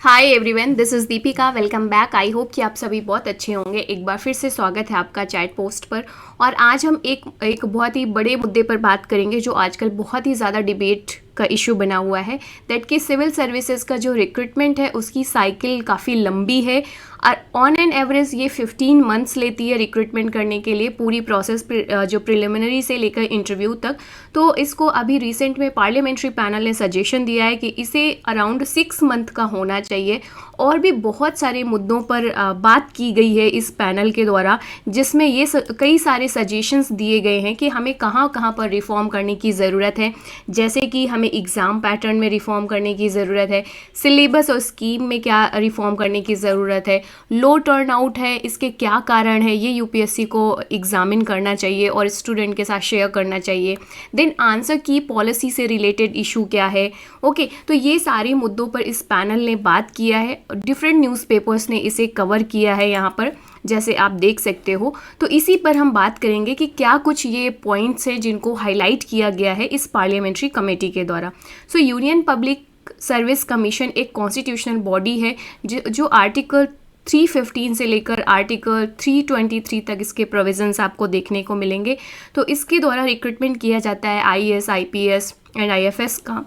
Hi everyone, this is Deepika. Welcome back. I hope कि आप सभी बहुत अच्छे होंगे। एक बार फिर से स्वागत है आपका चैट पोस्ट पर। और आज हम एक बहुत ही बड़े मुद्दे पर बात करेंगे जो आजकल बहुत ही ज़्यादा डिबेट का इशू बना हुआ है। दैट कि सिविल सर्विसेज का जो रिक्रूटमेंट है उसकी साइकिल काफ़ी लंबी है और ऑन एन एवरेज ये 15 मंथ्स लेती है रिक्रूटमेंट करने के लिए, पूरी प्रोसेस जो प्रिलिमिनरी से लेकर इंटरव्यू तक। तो इसको अभी रिसेंट में पार्लियामेंट्री पैनल ने सजेशन दिया है कि इसे अराउंड 6 मंथ का होना चाहिए। और भी बहुत सारे मुद्दों पर बात की गई है इस पैनल के द्वारा, जिसमें ये कई सारे सजेशंस दिए गए हैं कि हमें कहाँ कहाँ पर रिफॉर्म करने की ज़रूरत है। जैसे कि हमें एग्ज़ाम पैटर्न में रिफॉर्म करने की ज़रूरत है, सिलेबस और स्कीम में क्या रिफॉर्म करने की ज़रूरत है, लो टर्नआउट है, इसके क्या कारण है, ये यूपीएससी को एग्जामिन करना चाहिए और स्टूडेंट के साथ शेयर करना चाहिए। देन आंसर की पॉलिसी से रिलेटेड इशू क्या है। ओके, तो ये सारे मुद्दों पर इस पैनल ने बात किया है। डिफरेंट न्यूज़पेपर्स ने इसे कवर किया है यहाँ पर, जैसे आप देख सकते हो। तो इसी पर हम बात करेंगे कि क्या कुछ ये पॉइंट्स हैं जिनको हाईलाइट किया गया है इस पार्लियामेंट्री कमेटी के द्वारा। सो यूनियन पब्लिक सर्विस कमीशन एक कॉन्स्टिट्यूशनल बॉडी है जो आर्टिकल 315 से लेकर आर्टिकल 323 तक इसके प्रोविजंस आपको देखने को मिलेंगे। तो इसके द्वारा रिक्रूटमेंट किया जाता है आईएएस, आईपीएस एंड आईएफएस का।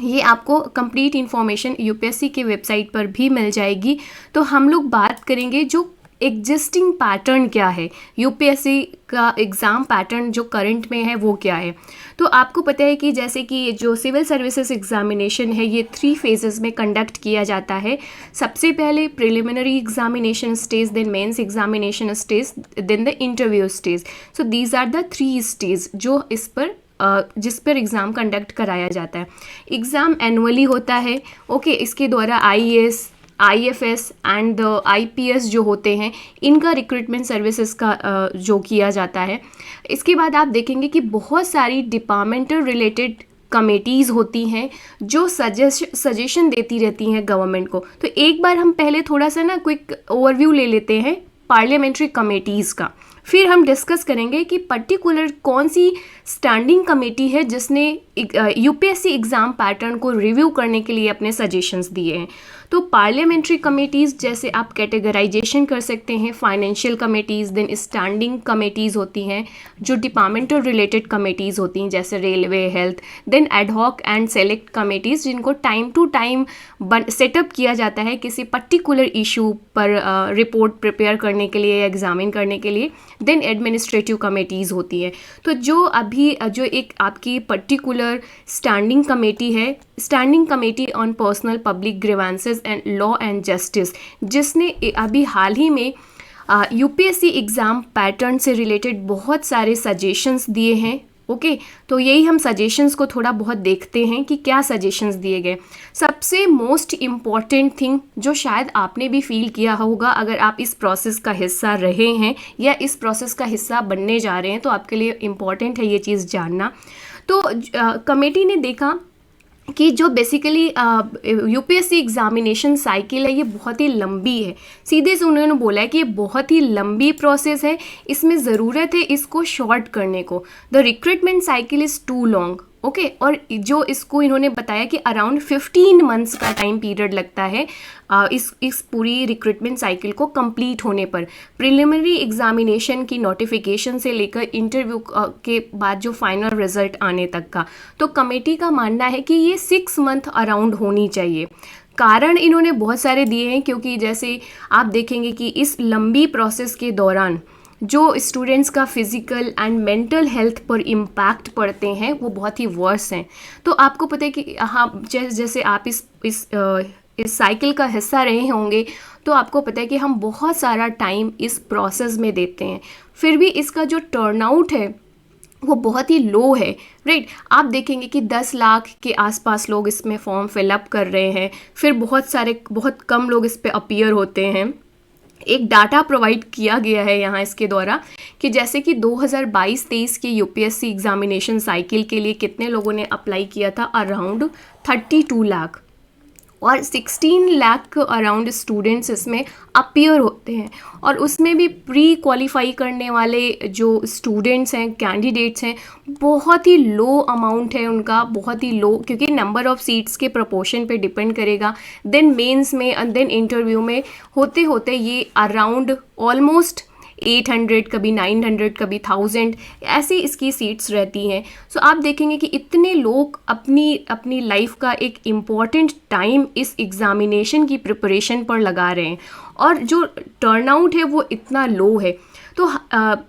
ये आपको कंप्लीट इन्फॉर्मेशन यूपीएससी के वेबसाइट पर भी मिल जाएगी। तो हम लोग बात करेंगे जो एग्जिस्टिंग पैटर्न क्या है, यूपीएससी का एग्ज़ाम पैटर्न जो करंट में है वो क्या है। तो आपको पता है कि जैसे कि जो सिविल सर्विसेज एग्जामिनेशन है ये 3 फेजेस में कंडक्ट किया जाता है। सबसे पहले preliminary examination stage, then mains examination stage, then the interview stage. So these are the 3 stage जो इस पर जिस पर एग्ज़ाम कंडक्ट कराया जाता है। एग्ज़ाम एनुअली होता है। ओके, इसके द्वारा आईएएस, आईएफएस एंड आईपीएस जो होते हैं इनका रिक्रूटमेंट सर्विसेज का जो किया जाता है। इसके बाद आप देखेंगे कि बहुत सारी डिपार्टमेंटल रिलेटेड कमेटीज़ होती हैं जो सजेशन देती रहती हैं गवर्नमेंट को। तो एक बार हम पहले थोड़ा सा ना क्विक ओवरव्यू ले लेते हैं पार्लियामेंट्री कमेटीज़ का, फिर हम डिस्कस करेंगे कि पर्टिकुलर कौन सी स्टैंडिंग कमेटी है जिसने यूपीएससी एग्ज़ाम पैटर्न को रिव्यू करने के लिए अपने सजेशंस दिए हैं। तो पार्लियामेंट्री कमेटीज़ जैसे आप कैटेगराइजेशन कर सकते हैं, financial committees, then standing committees होती हैं जो डिपार्टमेंटल रिलेटेड कमेटीज़ होती हैं जैसे railway, health, then ad hoc and select committees जिनको टाइम टू टाइम सेटअप किया जाता है किसी पर्टिकुलर इशू पर रिपोर्ट प्रिपेयर करने के लिए, एग्जामिन करने के लिए। देन एडमिनिस्ट्रेटिव कमेटीज़ होती हैं। तो जो अभी जो एक आपकी पर्टिकुलर स्टैंडिंग कमेटी है, standing committee on personnel public grievances and law and justice, जिसने अभी हाल ही में यूपीएससी एग्ज़ाम पैटर्न से रिलेटेड बहुत सारे सजेशंस दिए हैं। ओके, तो यही हम सजेशंस को थोड़ा बहुत देखते हैं कि क्या सजेशंस दिए गए। सबसे मोस्ट इम्पॉर्टेंट थिंग जो शायद आपने भी फील किया होगा अगर आप इस प्रोसेस का हिस्सा रहे हैं या इस प्रोसेस का हिस्सा बनने जा रहे हैं, तो आपके लिए इम्पॉर्टेंट है ये चीज़ जानना। तो कमेटी ने देखा कि जो बेसिकली यूपीएससी एग्जामिनेशन साइकिल है ये बहुत ही लंबी है। सीधे से उन्होंने बोला है कि ये बहुत ही लंबी प्रोसेस है, इसमें ज़रूरत है इसको शॉर्ट करने को। The recruitment cycle is too long. Okay, और जो इसको इन्होंने बताया कि अराउंड 15 मंथ्स का टाइम पीरियड लगता है इस पूरी रिक्रूटमेंट साइकिल को कंप्लीट होने पर। प्रिलिमिनरी एग्जामिनेशन की नोटिफिकेशन से लेकर इंटरव्यू के बाद जो फाइनल रिजल्ट आने तक का। तो कमेटी का मानना है कि ये 6 मंथ अराउंड होनी चाहिए। कारण इन्होंने बहुत सारे दिए हैं, क्योंकि जैसे आप देखेंगे कि इस लंबी प्रोसेस के दौरान जो स्टूडेंट्स का फिज़िकल एंड मेंटल हेल्थ पर इम्पैक्ट पड़ते हैं वो बहुत ही वर्स हैं। तो आपको पता है कि हाँ, जैसे आप इस साइकिल का हिस्सा रहे होंगे तो आपको पता है कि हम बहुत सारा टाइम इस प्रोसेस में देते हैं, फिर भी इसका जो टर्नआउट है वो बहुत ही लो है। राइट, आप देखेंगे कि 10 लाख के आसपास लोग इसमें फॉर्म फिलअप कर रहे हैं, फिर बहुत कम लोग इस पर अपीयर होते हैं। एक डाटा प्रोवाइड किया गया है यहाँ इसके द्वारा कि जैसे कि 2022-23 के यूपीएससी एग्जामिनेशन साइकिल के लिए कितने लोगों ने अप्लाई किया था, अराउंड 32 लाख। और 16 लाख के अराउंड स्टूडेंट्स इसमें अपीयर होते हैं, और उसमें भी प्री क्वालिफाई करने वाले जो स्टूडेंट्स हैं, कैंडिडेट्स हैं, बहुत ही लो अमाउंट है उनका, बहुत ही लो, क्योंकि नंबर ऑफ़ सीट्स के प्रोपोर्शन पे डिपेंड करेगा। देन मेंस में एंड देन इंटरव्यू में होते होते ये अराउंड ऑलमोस्ट 800, कभी 900, कभी 1000 ऐसी इसकी सीट्स रहती हैं। सो आप देखेंगे कि इतने लोग अपनी लाइफ का एक इम्पॉर्टेंट टाइम इस एग्ज़ामिनेशन की प्रिपरेशन पर लगा रहे हैं, और जो टर्नआउट है वो इतना लो है। तो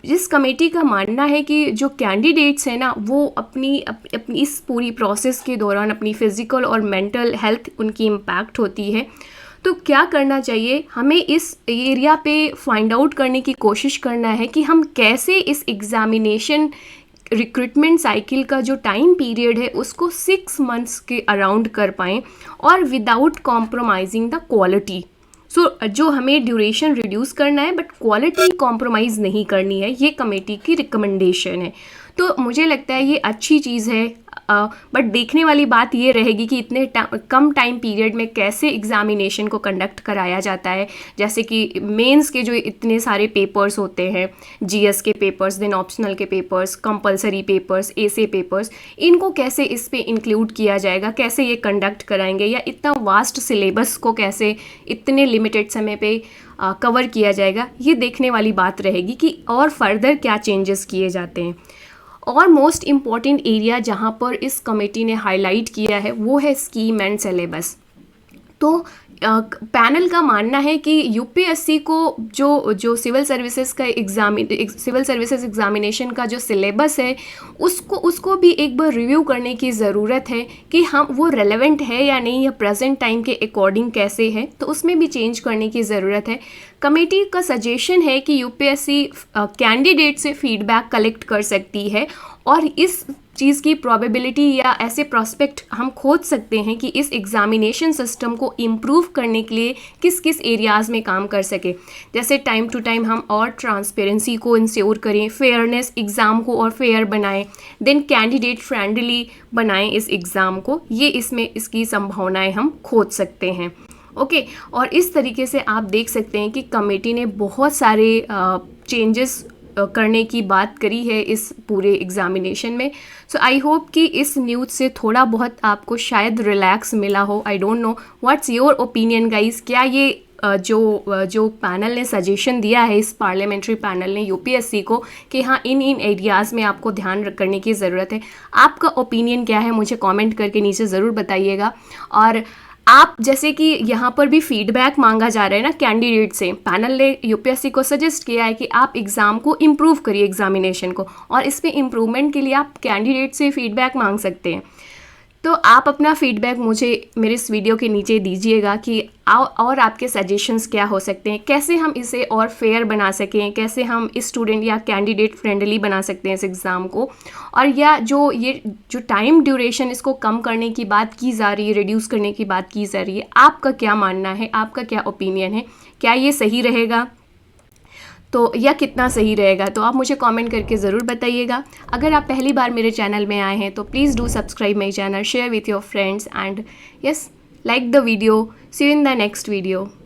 इस कमेटी का मानना है कि जो कैंडिडेट्स हैं ना, वो अपनी इस पूरी प्रोसेस के दौरान अपनी फ़िज़िकल और मेंटल हेल्थ उनकी इम्पैक्ट होती है। तो क्या करना चाहिए, हमें इस एरिया पे फाइंड आउट करने की कोशिश करना है कि हम कैसे इस एग्ज़ामिनेशन रिक्रूटमेंट साइकिल का जो टाइम पीरियड है उसको 6 मंथ्स के अराउंड कर पाएँ, और विदाउट कॉम्प्रोमाइजिंग द क्वालिटी। जो हमें ड्यूरेशन रिड्यूस करना है बट क्वालिटी कॉम्प्रोमाइज़ नहीं करनी है, ये कमेटी की रिकमेंडेशन है। तो मुझे लगता है ये अच्छी चीज़ है, बट देखने वाली बात ये रहेगी कि इतने कम टाइम पीरियड में कैसे एग्ज़ामिनेशन को कंडक्ट कराया जाता है। जैसे कि मेंस के जो इतने सारे पेपर्स होते हैं, जीएस के पेपर्स, देन ऑप्शनल के पेपर्स, कंपलसरी पेपर्स, एसे पेपर्स, इनको कैसे इस पे इंक्लूड किया जाएगा, कैसे ये कंडक्ट कराएंगे, या इतना वास्ट सिलेबस को कैसे इतने लिमिटेड समय पे कवर किया जाएगा, ये देखने वाली बात रहेगी कि और फर्दर क्या चेंजेस किए जाते हैं। और मोस्ट इम्पॉर्टेंट एरिया जहाँ पर इस कमेटी ने हाईलाइट किया है वो है स्कीम एंड सिलेबस। तो पैनल का मानना है कि यूपीएससी को जो सिविल सर्विसेज एग्ज़ामिनेशन का जो सिलेबस है उसको भी एक बार रिव्यू करने की ज़रूरत है कि हम वो रेलेवेंट है या नहीं, या प्रेजेंट टाइम के अकॉर्डिंग कैसे है, तो उसमें भी चेंज करने की ज़रूरत है। कमेटी का सजेशन है कि यूपीएससी कैंडिडेट से फीडबैक कलेक्ट कर सकती है, और इस चीज़ की प्रोबेबिलिटी या ऐसे प्रोस्पेक्ट हम खोज सकते हैं कि इस एग्ज़ामिनेशन सिस्टम को इम्प्रूव करने के लिए किस किस एरियाज़ में काम कर सके। जैसे टाइम टू टाइम हम और ट्रांसपेरेंसी को इंश्योर करें, फेयरनेस एग्ज़ाम को और फेयर बनाएं, देन कैंडिडेट फ्रेंडली बनाएं इस एग्ज़ाम को, ये इसमें इसकी संभावनाएं हम खोज सकते हैं। ओके, और इस तरीके से आप देख सकते हैं कि कमेटी ने बहुत सारे चेंजेस करने की बात करी है इस पूरे एग्ज़ामिनेशन में। सो आई होप कि इस न्यूज़ से थोड़ा बहुत आपको शायद रिलैक्स मिला हो। I don't know what's your opinion guys, क्या ये जो पैनल ने सजेशन दिया है, इस पार्लियामेंट्री पैनल ने यूपीएससी को कि हाँ इन एरियाज़ में आपको ध्यान करने की ज़रूरत है, आपका ओपिनियन क्या है मुझे कमेंट करके नीचे ज़रूर बताइएगा। और आप जैसे कि यहाँ पर भी फीडबैक मांगा जा रहा है ना कैंडिडेट से, पैनल ने यूपीएससी को सजेस्ट किया है कि आप एग्ज़ाम को इम्प्रूव करिए, एग्ज़ामिनेशन को, और इसमें इम्प्रूवमेंट के लिए आप कैंडिडेट से फीडबैक मांग सकते हैं। तो आप अपना फीडबैक मुझे मेरे इस वीडियो के नीचे दीजिएगा कि और आपके सजेशंस क्या हो सकते हैं, कैसे हम इसे और फेयर बना सकें, कैसे हम इस स्टूडेंट या कैंडिडेट फ्रेंडली बना सकते हैं इस एग्ज़ाम को, और या जो टाइम ड्यूरेशन इसको कम करने की बात की जा रही है, रिड्यूस करने की बात की जा रही है, आपका क्या मानना है, आपका क्या ओपिनियन है, क्या ये सही रहेगा तो या कितना सही रहेगा, तो आप मुझे कमेंट करके ज़रूर बताइएगा। अगर आप पहली बार मेरे चैनल में आए हैं तो please do subscribe my channel, share with your friends, and yes, like the video. See you in the next video.